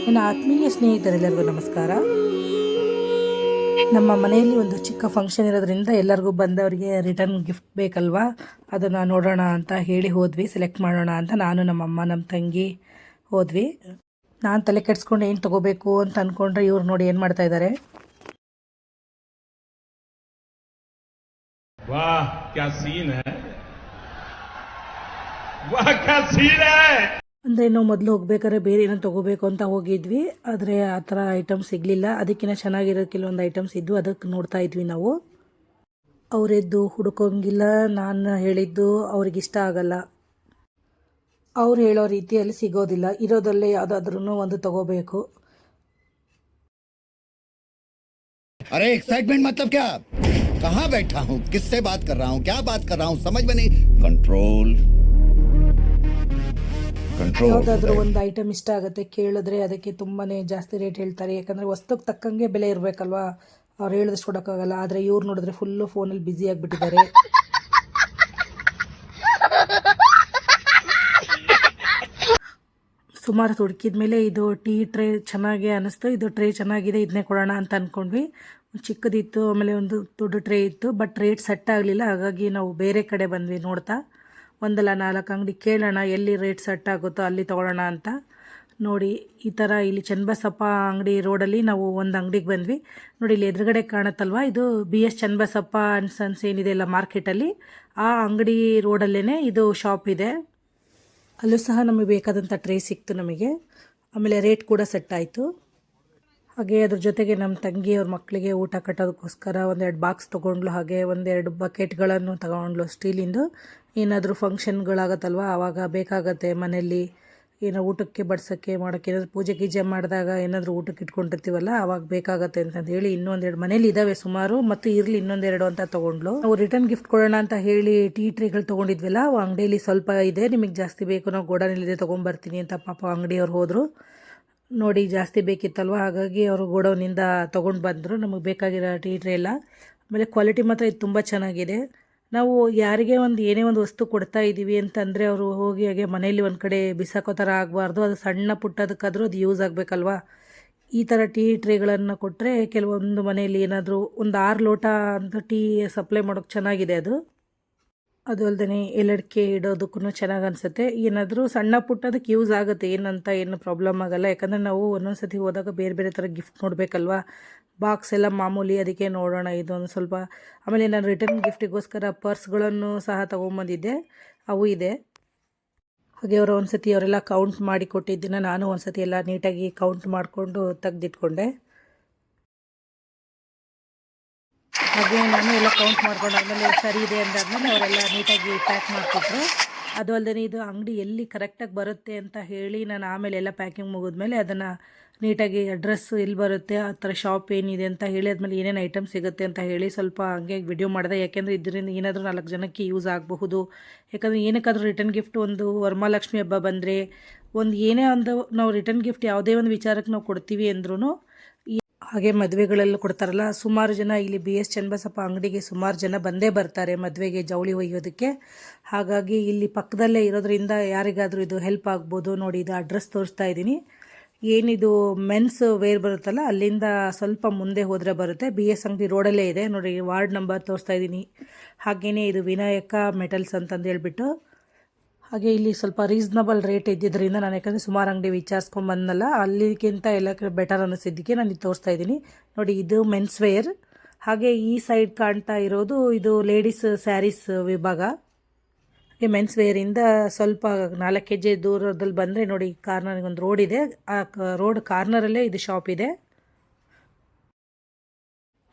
ನನ್ನ ಆತ್ಮೀಯ ಸ್ನೇಹಿತರೆಲ್ಲರಿಗೂ ನಮಸ್ಕಾರ. ನಮ್ಮ ಮನೆಯಲ್ಲಿ ಒಂದು ಚಿಕ್ಕ ಫಂಕ್ಷನ್ ಇರೋದ್ರಿಂದ ಎಲ್ಲರಿಗೂ ಬಂದವರಿಗೆ ರಿಟರ್ನ್ ಗಿಫ್ಟ್ ಬೇಕಲ್ವಾ, ಅದನ್ನು ನೋಡೋಣ ಅಂತ ಹೇಳಿ ಹೋದ್ವಿ. ಸೆಲೆಕ್ಟ್ ಮಾಡೋಣ ಅಂತ ನಾನು ನಮ್ಮಮ್ಮ ನಮ್ಮ ತಂಗಿ ಹೋದ್ವಿ. ನಾನು ತಲೆ ಕೆಡ್ಸ್ಕೊಂಡು ಏನು ತೊಗೋಬೇಕು ಅಂತ ಅಂದ್ಕೊಂಡ್ರೆ ಇವ್ರು ನೋಡಿ ಏನು ಮಾಡ್ತಾ ಇದ್ದಾರೆ. ವಾಹ್ ಕ್ಯಾ ಸೀನ್ ಹೈ, ವಾಹ್ ಕ್ಯಾ ಸೀನ್ ಹೈ. ಅಂದರೆ ನಾವು ಮೊದಲು ಹೋಗ್ಬೇಕಾದ್ರೆ ಬೇರೆ ಏನೋ ತೊಗೋಬೇಕು ಅಂತ ಹೋಗಿದ್ವಿ, ಆದರೆ ಆ ಥರ ಐಟಮ್ಸ್ ಸಿಗಲಿಲ್ಲ. ಅದಕ್ಕಿಂತ ಚೆನ್ನಾಗಿರೋ ಕೆಲವೊಂದು ಐಟಮ್ಸ್ ಇದ್ವು, ಅದಕ್ಕೆ ನೋಡ್ತಾ ಇದ್ವಿ ನಾವು. ಅವರೆದ್ದು ಹುಡುಕೋಂಗಿಲ್ಲ, ನಾನು ಹೇಳಿದ್ದು ಅವ್ರಿಗಿಷ್ಟ ಆಗಲ್ಲ, ಅವ್ರು ಹೇಳೋ ರೀತಿಯಲ್ಲಿ ಸಿಗೋದಿಲ್ಲ. ಇರೋದಲ್ಲೇ ಯಾವುದಾದ್ರೂ ಒಂದು ತಗೋಬೇಕು. अरे एक्साइटमेंट मतलब क्या? कहाँ बैठा हूँ, किससे बात कर रहा हूँ, क्या बात कर रहा हूँ, समझ में नहीं. Control control. ಯಾವುದಾದ್ರೂ ಒಂದು ಐಟಮ್ ಇಷ್ಟ ಆಗುತ್ತೆ, ಕೇಳಿದ್ರೆ ಅದಕ್ಕೆ ತುಂಬಾ ಜಾಸ್ತಿ ರೇಟ್ ಹೇಳ್ತಾರೆ. ಯಾಕಂದರೆ ವಸ್ತುಗೆ ತಕ್ಕಂಗೆ ಬೆಲೆ ಇರಬೇಕಲ್ವಾ, ಅವ್ರು ಹೇಳಿದಷ್ಟು ಕೊಡೋಕ್ಕಾಗಲ್ಲ. ಆದರೆ ಇವ್ರು ನೋಡಿದ್ರೆ ಫುಲ್ಲು ಫೋನಲ್ಲಿ ಬ್ಯುಸಿ ಆಗಿಬಿಟ್ಟಿದ್ದಾರೆ. ಸುಮಾರು ಹುಡುಕಿದ ಮೇಲೆ ಇದು ಟೀ ಟ್ರೇ ಚೆನ್ನಾಗಿ ಅನ್ನಿಸ್ತು. ಇದು ಟ್ರೇ ಚೆನ್ನಾಗಿದೆ, ಇದನ್ನೇ ಕೊಡೋಣ ಅಂತ ಅಂದ್ಕೊಂಡ್ವಿ. ಒಂದು ಚಿಕ್ಕದಿತ್ತು, ಆಮೇಲೆ ಒಂದು ದೊಡ್ಡ ಟ್ರೇ ಇತ್ತು, ಬಟ್ ರೇಟ್ ಸೆಟ್ ಆಗಲಿಲ್ಲ. ಹಾಗಾಗಿ ನಾವು ಬೇರೆ ಕಡೆ ಬಂದ್ವಿ. ನೋಡ್ತಾ ಒಂದಲ್ಲ 4 ಅಂಗಡಿ ಕೇಳೋಣ, ಎಲ್ಲಿ ರೇಟ್ ಸೆಟ್ ಆಗುತ್ತೋ ಅಲ್ಲಿ ತೊಗೊಳ್ಳೋಣ ಅಂತ. ನೋಡಿ ಈ ಥರ ಇಲ್ಲಿ ಚನ್ನಬಸಪ್ಪ ಅಂಗಡಿ ರೋಡಲ್ಲಿ ನಾವು ಒಂದು ಅಂಗಡಿಗೆ ಬಂದ್ವಿ. ನೋಡಿ ಇಲ್ಲಿ ಎದುರುಗಡೆ ಕಾಣುತ್ತಲ್ವ, ಇದು BS ಚನ್ನಬಸಪ್ಪ ಆ್ಯಂಡ್ ಸನ್ಸ್ ಏನಿದೆ ಅಲ್ಲ ಮಾರ್ಕೆಟಲ್ಲಿ, ಆ ಅಂಗಡಿ ರೋಡಲ್ಲೇ ಇದು ಶಾಪ್ ಇದೆ. ಅಲ್ಲೂ ಸಹ ನಮಗೆ ಬೇಕಾದಂಥ ಟ್ರೇ ಸಿಕ್ತು ನಮಗೆ. ಆಮೇಲೆ ರೇಟ್ ಕೂಡ ಸೆಟ್ ಆಯಿತು. ಹಾಗೆ ಅದ್ರ ಜೊತೆಗೆ ನಮ್ಮ ತಂಗಿಯವ್ರ ಮಕ್ಕಳಿಗೆ ಊಟ ಕಟ್ಟೋದಕ್ಕೋಸ್ಕರ ಒಂದೆರಡು ಬಾಕ್ಸ್ ತೊಗೊಂಡ್ಲು. ಹಾಗೆ ಒಂದೆರಡು ಬಕೆಟ್ಗಳನ್ನು ತಗೊಂಡ್ಲು ಸ್ಟೀಲಿಂದು. ಏನಾದರೂ ಫಂಕ್ಷನ್ಗಳಾಗತ್ತಲ್ವ, ಆವಾಗ ಬೇಕಾಗತ್ತೆ ಮನೆಯಲ್ಲಿ ಏನೋ ಊಟಕ್ಕೆ ಬಡ್ಸೋಕ್ಕೆ ಮಾಡೋಕ್ಕೆ, ಏನಾದರೂ ಪೂಜೆ ಗೀಜೆ ಮಾಡಿದಾಗ ಏನಾದರೂ ಊಟಕ್ಕೆ ಇಟ್ಕೊಂಡಿರ್ತೀವಲ್ಲ, ಆವಾಗ ಬೇಕಾಗತ್ತೆ ಅಂತಂದು ಹೇಳಿ ಇನ್ನೊಂದೆರಡು ಮನೇಲಿ ಇದ್ದಾವೆ ಸುಮಾರು, ಮತ್ತು ಇರಲಿ ಇನ್ನೊಂದೆರಡು ಅಂತ ತೊಗೊಂಡ್ಲು. ನಾವು ರಿಟರ್ನ್ ಗಿಫ್ಟ್ ಕೊಡೋಣ ಅಂತ ಹೇಳಿ ಟೀ ಟ್ರೇಗಳು ತೊಗೊಂಡಿದ್ವಲ್ಲ, ಆ ಅಂಗಡಿಯಲ್ಲಿ ಸ್ವಲ್ಪ ಇದೆ, ನಿಮಗೆ ಜಾಸ್ತಿ ಬೇಕು ನಾವು ಗೋಡೌನಲ್ಲಿದೆ ತೊಗೊಂಬರ್ತೀನಿ ಅಂತ ಪಾಪ ಅಂಗಡಿಯವ್ರು ಹೋದರು. ನೋಡಿ ಜಾಸ್ತಿ ಬೇಕಿತ್ತಲ್ವ, ಹಾಗಾಗಿ ಅವರು ಗೋಡೌನಿಂದ ತೊಗೊಂಡು ಬಂದರು ನಮಗೆ ಬೇಕಾಗಿರೋ ಟೀ ಟ್ರೇ ಎಲ್ಲ. ಆಮೇಲೆ ಕ್ವಾಲಿಟಿ ಮಾತ್ರ ಇದು ತುಂಬ ಚೆನ್ನಾಗಿದೆ. ನಾವು ಯಾರಿಗೆ ಒಂದು ಏನೇ ಒಂದು ವಸ್ತು ಕೊಡ್ತಾ ಇದ್ದೀವಿ ಅಂತಂದರೆ ಅವರು ಹೋಗಿ ಹಾಗೆ ಮನೇಲಿ ಒಂದು ಕಡೆ ಬಿಸಾಕೋ ಥರ ಆಗಬಾರ್ದು. ಅದು ಸಣ್ಣ ಪುಟ್ಟದಕ್ಕಾದರೂ ಅದು ಯೂಸ್ ಆಗಬೇಕಲ್ವಾ. ಈ ಥರ ಟೀ ಟ್ರೇಗಳನ್ನು ಕೊಟ್ಟರೆ ಕೆಲವೊಂದು ಮನೆಯಲ್ಲಿ ಏನಾದರೂ ಒಂದು 6 ಲೋಟ ಅಂತ ಟೀ ಸಪ್ಲೈ ಮಾಡೋಕ್ಕೆ ಚೆನ್ನಾಗಿದೆ ಅದು. ಅದು ಅಲ್ಲದೆ ಎಲ್ಲಡಿಕೆ ಇಡೋದಕ್ಕೂ ಚೆನ್ನಾಗಿ ಅನಿಸುತ್ತೆ. ಏನಾದರೂ ಸಣ್ಣ ಪುಟ್ಟದಕ್ಕೆ ಯೂಸ್ ಆಗುತ್ತೆ, ಏನು ಪ್ರಾಬ್ಲಮ್ ಆಗೋಲ್ಲ. ಯಾಕಂದರೆ ನಾವು ಒಂದೊಂದು ಸತಿ ಹೋದಾಗ ಬೇರೆ ಬೇರೆ ಥರ ಗಿಫ್ಟ್ ನೋಡಬೇಕಲ್ವಾ. ಬಾಕ್ಸ್ ಎಲ್ಲ ಮಾಮೂಲಿ, ಅದಕ್ಕೆ ನೋಡೋಣ ಇದೊಂದು ಸ್ವಲ್ಪ. ಆಮೇಲೆ ನಾನು ರಿಟರ್ನ್ ಗಿಫ್ಟಿಗೋಸ್ಕರ ಪರ್ಸ್ಗಳನ್ನು ಸಹ ತೊಗೊಂಬಂದಿದ್ದೆ, ಅವು ಇದೆ. ಹಾಗೆ ಅವರು ಒಂದು ಸತಿ ಅವರೆಲ್ಲ ಕೌಂಟ್ ಮಾಡಿ ಕೊಟ್ಟಿದ್ದನ್ನು ನಾನು ಒಂದು ಸತಿ ಎಲ್ಲ ನೀಟಾಗಿ ಕೌಂಟ್ ಮಾಡಿಕೊಂಡು ತೆಗೆದಿಟ್ಕೊಂಡೆ. ಹಾಗೆ ನಾನು ಎಲ್ಲ ಕೌಂಟ್ ಮಾಡ್ಕೊಂಡಾದ್ಮೇಲೆ ಸರಿ ಇದೆ ಅಂದಾದ್ಮೇಲೆ ಅವರೆಲ್ಲ ನೀಟಾಗಿ ಪ್ಯಾಕ್ ಮಾಡಿಕೊಟ್ರು. ಅದು ಅಲ್ಲದೆ ಇದು ಅಂಗಡಿ ಎಲ್ಲಿ ಕರೆಕ್ಟಾಗಿ ಬರುತ್ತೆ ಅಂತ ಹೇಳಿ ನಾನು ಆಮೇಲೆ ಎಲ್ಲ ಪ್ಯಾಕಿಂಗ್ ಮುಗಿದ್ಮೇಲೆ ಅದನ್ನು ನೀಟಾಗಿ ಅಡ್ರೆಸ್ ಎಲ್ಲಿ ಬರುತ್ತೆ, ಆ ಥರ ಶಾಪ್ ಏನಿದೆ ಅಂತ ಹೇಳಿ, ಆದಮೇಲೆ ಏನೇನು ಐಟಮ್ ಸಿಗುತ್ತೆ ಅಂತ ಹೇಳಿ ಸ್ವಲ್ಪ ಹಂಗೆ ವಿಡಿಯೋ ಮಾಡಿದೆ. ಯಾಕೆಂದರೆ ಇದರಿಂದ ಏನಾದರೂ 4 ಜನಕ್ಕೆ ಯೂಸ್ ಆಗಬಹುದು. ಯಾಕಂದರೆ ಏನಕ್ಕಾದರೂ ರಿಟರ್ನ್ ಗಿಫ್ಟ್, ಒಂದು ವರಮಹಾಲಕ್ಷ್ಮಿ ಹಬ್ಬ ಬಂದರೆ, ಒಂದು ಏನೇ ಒಂದು ನಾವು ರಿಟರ್ನ್ ಗಿಫ್ಟ್ ಯಾವುದೇ ಒಂದು ವಿಚಾರಕ್ಕೆ ನಾವು ಕೊಡ್ತೀವಿ ಅಂದ್ರೂ, ಹಾಗೆ ಮದುವೆಗಳೆಲ್ಲ ಕೊಡ್ತಾರಲ್ಲ, ಸುಮಾರು ಜನ ಇಲ್ಲಿ BS ಚನ್ನಬಸಪ್ಪ ಅಂಗಡಿಗೆ ಸುಮಾರು ಜನ ಬಂದೇ ಬರ್ತಾರೆ ಮದುವೆಗೆ ಜವಳಿ ಒಯ್ಯೋದಕ್ಕೆ. ಹಾಗಾಗಿ ಇಲ್ಲಿ ಪಕ್ಕದಲ್ಲೇ ಇರೋದ್ರಿಂದ ಯಾರಿಗಾದರೂ ಇದು ಹೆಲ್ಪ್ ಆಗ್ಬೋದು. ನೋಡಿ ಇದು ಅಡ್ರೆಸ್ ತೋರಿಸ್ತಾ ಇದ್ದೀನಿ. ಏನಿದು ಮೆನ್ಸ್ ವೇರ್ ಬರುತ್ತಲ್ಲ, ಅಲ್ಲಿಂದ ಸ್ವಲ್ಪ ಮುಂದೆ ಹೋದರೆ ಬರುತ್ತೆ. BS ಅಂಗಡಿ ರೋಡಲ್ಲೇ ಇದೆ ನೋಡಿ. ವಾರ್ಡ್ ನಂಬರ್ ತೋರಿಸ್ತಾ ಇದ್ದೀನಿ. ಹಾಗೆಯೇ ಇದು ವಿನಾಯಕ ಮೆಟಲ್ಸ್ ಅಂತಂದು ಹೇಳ್ಬಿಟ್ಟು. ಹಾಗೆ ಇಲ್ಲಿ ಸ್ವಲ್ಪ ರೀಸ್ನಬಲ್ ರೇಟ್ ಇದ್ದಿದ್ದರಿಂದ ನಾನು, ಯಾಕಂದರೆ ಸುಮಾರು ಅಂಗಡಿ ವಿಚಾರಿಸ್ಕೊಂಡು ಬಂದಲ್ಲ, ಅಲ್ಲಿಗಿಂತ ಎಲ್ಲ ಬೆಟರ್ ಅನ್ನಿಸಿದ್ದಕ್ಕೆ ನಾನು ಇದು ತೋರಿಸ್ತಾ ಇದ್ದೀನಿ. ನೋಡಿ ಇದು ಮೆನ್ಸ್ ವೇರ್. ಹಾಗೆ ಈ ಸೈಡ್ ಕಾಣ್ತಾ ಇರೋದು ಇದು ಲೇಡೀಸ್ ಸ್ಯಾರೀಸ್ ವಿಭಾಗ. ಹಾಗೆ ಮೆನ್ಸ್ ವೇರಿಂದ ಸ್ವಲ್ಪ 4 ಹೆಜ್ಜೆ ದೂರದಲ್ಲಿ ಬಂದರೆ ನೋಡಿ, ಕಾರ್ನರ್ಗೆ ಒಂದು ರೋಡ್ ಇದೆ, ಆ ರೋಡ್ ಕಾರ್ನರಲ್ಲೇ ಇದು ಶಾಪ್ ಇದೆ.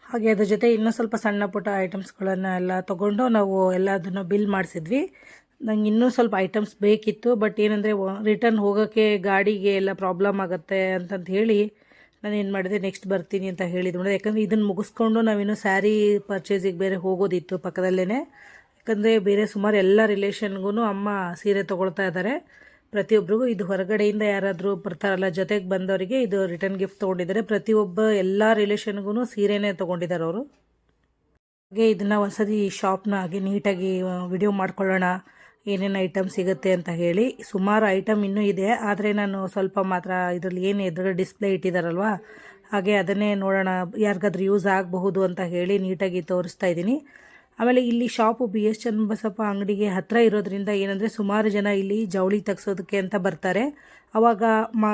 ಹಾಗೆ ಅದ್ರ ಜೊತೆ ಇನ್ನೂ ಸ್ವಲ್ಪ ಸಣ್ಣ ಪುಟ್ಟ ಐಟಮ್ಸ್ಗಳನ್ನು ಎಲ್ಲ ತೊಗೊಂಡು ನಾವು ಎಲ್ಲ ಅದನ್ನು ಬಿಲ್ ಮಾಡಿಸಿದ್ವಿ. ನಂಗೆ ಇನ್ನೂ ಸ್ವಲ್ಪ ಐಟಮ್ಸ್ ಬೇಕಿತ್ತು, ಬಟ್ ಏನಂದರೆ ರಿಟರ್ನ್ ಹೋಗೋಕ್ಕೆ ಗಾಡಿಗೆ ಎಲ್ಲ ಪ್ರಾಬ್ಲಮ್ ಆಗುತ್ತೆ ಅಂತಂತ ಹೇಳಿ ನಾನು ಏನು ಮಾಡಿದೆ, ನೆಕ್ಸ್ಟ್ ಬರ್ತೀನಿ ಅಂತ ಹೇಳಿದ್ದು. ಯಾಕಂದರೆ ಇದನ್ನು ಮುಗಿಸ್ಕೊಂಡು ನಾವಿನ್ನೂ ಸ್ಯಾರಿ ಪರ್ಚೇಸಿಗೆ ಬೇರೆ ಹೋಗೋದಿತ್ತು ಪಕ್ಕದಲ್ಲೇ. ಯಾಕಂದರೆ ಬೇರೆ ಸುಮಾರು ಎಲ್ಲ ರಿಲೇಷನ್ಗೂ ಅಮ್ಮ ಸೀರೆ ತೊಗೊಳ್ತಾ ಇದ್ದಾರೆ ಪ್ರತಿಯೊಬ್ಬರಿಗೂ. ಇದು ಹೊರಗಡೆಯಿಂದ ಯಾರಾದರೂ ಬರ್ತಾರಲ್ಲ ಜೊತೆಗೆ ಬಂದವರಿಗೆ ಇದು ರಿಟರ್ನ್ ಗಿಫ್ಟ್ ತೊಗೊಂಡಿದ್ದಾರೆ. ಪ್ರತಿಯೊಬ್ಬ ಎಲ್ಲ ರಿಲೇಷನ್ಗೂ ಸೀರೆನೇ ತೊಗೊಂಡಿದ್ದಾರೆ ಅವರು. ಹಾಗೆ ಇದನ್ನು ಒಂದ್ಸತಿ ಶಾಪ್ನ ಹಾಗೆ ನೀಟಾಗಿ ವಿಡಿಯೋ ಮಾಡ್ಕೊಳ್ಳೋಣ, ಏನೇನು ಐಟಮ್ ಸಿಗುತ್ತೆ ಅಂತ ಹೇಳಿ. ಸುಮಾರು ಐಟಮ್ ಇನ್ನೂ ಇದೆ, ಆದರೆ ನಾನು ಸ್ವಲ್ಪ ಮಾತ್ರ ಇದರಲ್ಲಿ ಏನು ಎದುರು ಡಿಸ್ಪ್ಲೇ ಇಟ್ಟಿದ್ದಾರಲ್ವ ಹಾಗೆ ಅದನ್ನೇ ನೋಡೋಣ, ಯಾರಿಗಾದ್ರೂ ಯೂಸ್ ಆಗಬಹುದು ಅಂತ ಹೇಳಿ ನೀಟಾಗಿ ತೋರಿಸ್ತಾ ಇದ್ದೀನಿ. ಆಮೇಲೆ ಇಲ್ಲಿ ಶಾಪು BS ಚನ್ನಬಸಪ್ಪ ಅಂಗಡಿಗೆ ಹತ್ತಿರ ಇರೋದ್ರಿಂದ ಏನಂದರೆ ಸುಮಾರು ಜನ ಇಲ್ಲಿ ಜವಳಿ ತೆಗ್ಸೋದಕ್ಕೆ ಅಂತ ಬರ್ತಾರೆ. ಆವಾಗ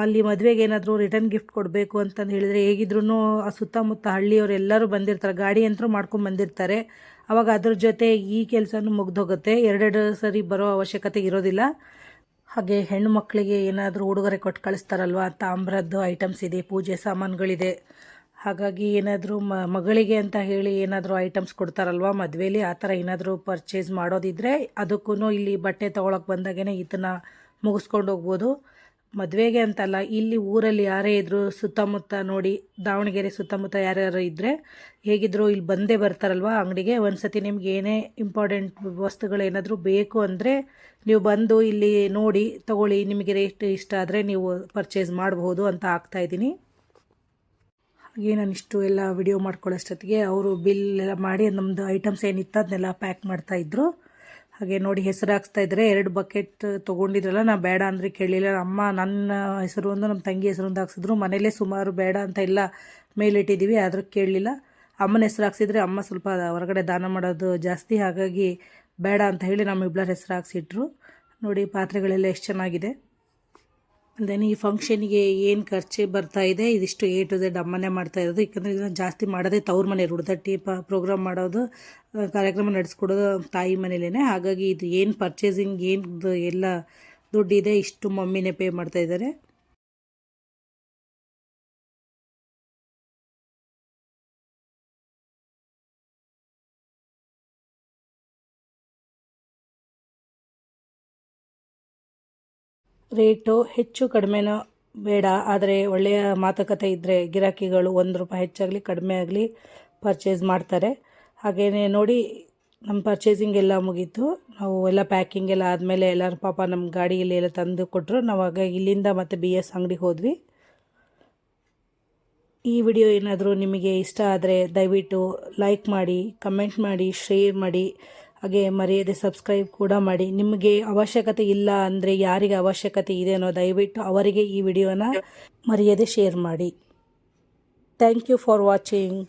ಅಲ್ಲಿ ಮದುವೆಗೆ ಏನಾದರೂ ರಿಟರ್ನ್ ಗಿಫ್ಟ್ ಕೊಡಬೇಕು ಅಂತಂದು ಹೇಳಿದರೆ ಹೇಗಿದ್ರೂ ಆ ಸುತ್ತಮುತ್ತ ಹಳ್ಳಿಯವರೆಲ್ಲರೂ ಬಂದಿರ್ತಾರೆ, ಗಾಡಿ ಅಂತರೂ ಮಾಡ್ಕೊಂಡು ಬಂದಿರ್ತಾರೆ. ಆವಾಗ ಅದ್ರ ಜೊತೆ ಈ ಕೆಲಸನೂ ಮುಗ್ದೋಗುತ್ತೆ, ಎರಡೆರಡು ಸರಿ ಬರೋ ಅವಶ್ಯಕತೆ ಇರೋದಿಲ್ಲ. ಹಾಗೆ ಹೆಣ್ಣು ಮಕ್ಕಳಿಗೆ ಏನಾದರೂ ಉಡುಗೊರೆ ಕೊಟ್ಟು ಕಳಿಸ್ತಾರಲ್ವ, ತಾಮ್ರದ್ದು ಐಟಮ್ಸ್ ಇದೆ, ಪೂಜೆ ಸಾಮಾನುಗಳಿದೆ. ಹಾಗಾಗಿ ಏನಾದರೂ ಮಗಳಿಗೆ ಅಂತ ಹೇಳಿ ಏನಾದರೂ ಐಟಮ್ಸ್ ಕೊಡ್ತಾರಲ್ವ ಮದುವೆಲಿ, ಆ ಥರ ಏನಾದರೂ ಪರ್ಚೇಸ್ ಮಾಡೋದಿದ್ದರೆ ಅದಕ್ಕೂ ಇಲ್ಲಿ ಬಟ್ಟೆ ತೊಗೊಳಕ್ಕೆ ಬಂದಾಗೇ ಇದನ್ನು ಮುಗಿಸ್ಕೊಂಡು ಹೋಗ್ಬೋದು. ಮದುವೆಗೆ ಅಂತಲ್ಲ, ಇಲ್ಲಿ ಊರಲ್ಲಿ ಯಾರೇ ಇದ್ದರೂ ಸುತ್ತಮುತ್ತ ನೋಡಿ, ದಾವಣಗೆರೆ ಸುತ್ತಮುತ್ತ ಯಾರ್ಯಾರು ಇದ್ದರೆ ಹೇಗಿದ್ದರೂ ಇಲ್ಲಿ ಬಂದೇ ಬರ್ತಾರಲ್ವ ಅಂಗಡಿಗೆ. ಒಂದು ಸತಿ ನಿಮ್ಗೆ ಏನೇ ಇಂಪಾರ್ಟೆಂಟ್ ವಸ್ತುಗಳೇನಾದರೂ ಬೇಕು ಅಂದರೆ ನೀವು ಬಂದು ಇಲ್ಲಿ ನೋಡಿ ತಗೊಳ್ಳಿ, ನಿಮಗೆ ರೇಟ್ ಇಷ್ಟ ಆದರೆ ನೀವು ಪರ್ಚೇಸ್ ಮಾಡಬಹುದು ಅಂತ ಆಗ್ತಾಯಿದ್ದೀನಿ. ಹಾಗೆ ನಾನು ಇಷ್ಟು ಎಲ್ಲ ವಿಡಿಯೋ ಮಾಡ್ಕೊಳ್ಳೋಷ್ಟೊತ್ತಿಗೆ ಅವರು ಬಿಲ್ ಎಲ್ಲ ಮಾಡಿ ನಮ್ಮದು ಐಟಮ್ಸ್ ಏನಿತ್ತು ಅದನ್ನೆಲ್ಲ ಪ್ಯಾಕ್ ಮಾಡ್ತಾಯಿದ್ರು. ಹಾಗೆ ನೋಡಿ ಹೆಸರು ಹಾಕ್ಸ್ತಾ ಇದ್ದಾರೆ. 2 ಬಕೆಟ್ ತೊಗೊಂಡಿದ್ರಲ್ಲ, ನಾ ಬೇಡ ಅಂದರೆ ಕೇಳಲಿಲ್ಲ. ಅಮ್ಮ ನನ್ನ ಹೆಸರು ಒಂದು ನಮ್ಮ ತಂಗಿ ಹೆಸರು ಒಂದು ಹಾಕ್ಸಿದ್ರು. ಮನೇಲೇ ಸುಮಾರು ಬೇಡ ಅಂತ ಎಲ್ಲ ಮೇಲಿಟ್ಟಿದ್ದೀವಿ, ಆದರೂ ಕೇಳಲಿಲ್ಲ. ಅಮ್ಮನ ಹೆಸರು ಹಾಕ್ಸಿದ್ರೆ ಅಮ್ಮ ಸ್ವಲ್ಪ ಹೊರಗಡೆ ದಾನ ಮಾಡೋದು ಜಾಸ್ತಿ, ಹಾಗಾಗಿ ಬೇಡ ಅಂತ ಹೇಳಿ ನಮ್ಮಿಬ್ಬರ ಹೆಸರು ಹಾಕ್ಸಿಟ್ರು. ನೋಡಿ ಪಾತ್ರೆಗಳೆಲ್ಲ ಎಷ್ಟು ಚೆನ್ನಾಗಿದೆ. ಅಲ್ಲದೆ ಈ ಫಂಕ್ಷನಿಗೆ ಏನು ಖರ್ಚು ಬರ್ತಾ ಇದೆ ಇದಿಷ್ಟು A to Z ಅಮ್ಮನೇ ಮಾಡ್ತಾ ಇರೋದು. ಯಾಕಂದರೆ ಇದನ್ನು ಜಾಸ್ತಿ ಮಾಡೋದೇ ತವ್ರ ಮನೆ, ರುಡ್ದಟ್ಟಿ ಪ್ರೋಗ್ರಾಮ್ ಮಾಡೋದು, ಕಾರ್ಯಕ್ರಮ ನಡೆಸ್ಕೊಡೋದು ತಾಯಿ ಮನೇಲೇ. ಹಾಗಾಗಿ ಇದು ಏನು ಪರ್ಚೇಸಿಂಗ್ ಏನು ಎಲ್ಲ ದುಡ್ಡಿದೆ ಇಷ್ಟು ಮಮ್ಮಿನೇ ಪೇ ಮಾಡ್ತಾ ಇದ್ದಾರೆ. ರೇಟು ಹೆಚ್ಚು ಕಡಿಮೆನೋ ಬೇಡ, ಆದರೆ ಒಳ್ಳೆಯ ಮಾತುಕತೆ ಇದ್ದರೆ ಗಿರಾಕಿಗಳು ₹1 ಹೆಚ್ಚಾಗಲಿ ಕಡಿಮೆ ಆಗಲಿ ಪರ್ಚೇಸ್ ಮಾಡ್ತಾರೆ. ಹಾಗೆಯೇ ನೋಡಿ ನಮ್ಮ ಪರ್ಚೇಸಿಂಗ್ ಎಲ್ಲ ಮುಗೀತು. ನಾವು ಎಲ್ಲ ಪ್ಯಾಕಿಂಗ್ ಎಲ್ಲ ಆದಮೇಲೆ ಎಲ್ಲರೂ ಪಾಪ ನಮ್ಮ ಗಾಡಿಯಲ್ಲಿ ಎಲ್ಲ ತಂದು ಕೊಟ್ಟರು. ನಾವಾಗ ಇಲ್ಲಿಂದ ಮತ್ತೆ BS ಅಂಗಡಿಗೆ ಹೋದ್ವಿ. ಈ ವಿಡಿಯೋ ಏನಾದರೂ ನಿಮಗೆ ಇಷ್ಟ ಆದರೆ ದಯವಿಟ್ಟು ಲೈಕ್ ಮಾಡಿ, ಕಮೆಂಟ್ ಮಾಡಿ, ಶೇರ್ ಮಾಡಿ, ಹಾಗೆ ಮರೆಯದೆ ಸಬ್ಸ್ಕ್ರೈಬ್ ಕೂಡ ಮಾಡಿ. ನಿಮಗೆ ಅವಶ್ಯಕತೆ ಇಲ್ಲ ಅಂದರೆ ಯಾರಿಗೆ ಅವಶ್ಯಕತೆ ಇದೆಯೋ ದಯವಿಟ್ಟು ಅವರಿಗೆ ಈ ವಿಡಿಯೋನ ಮರೆಯದೆ ಶೇರ್ ಮಾಡಿ. Thank you for watching.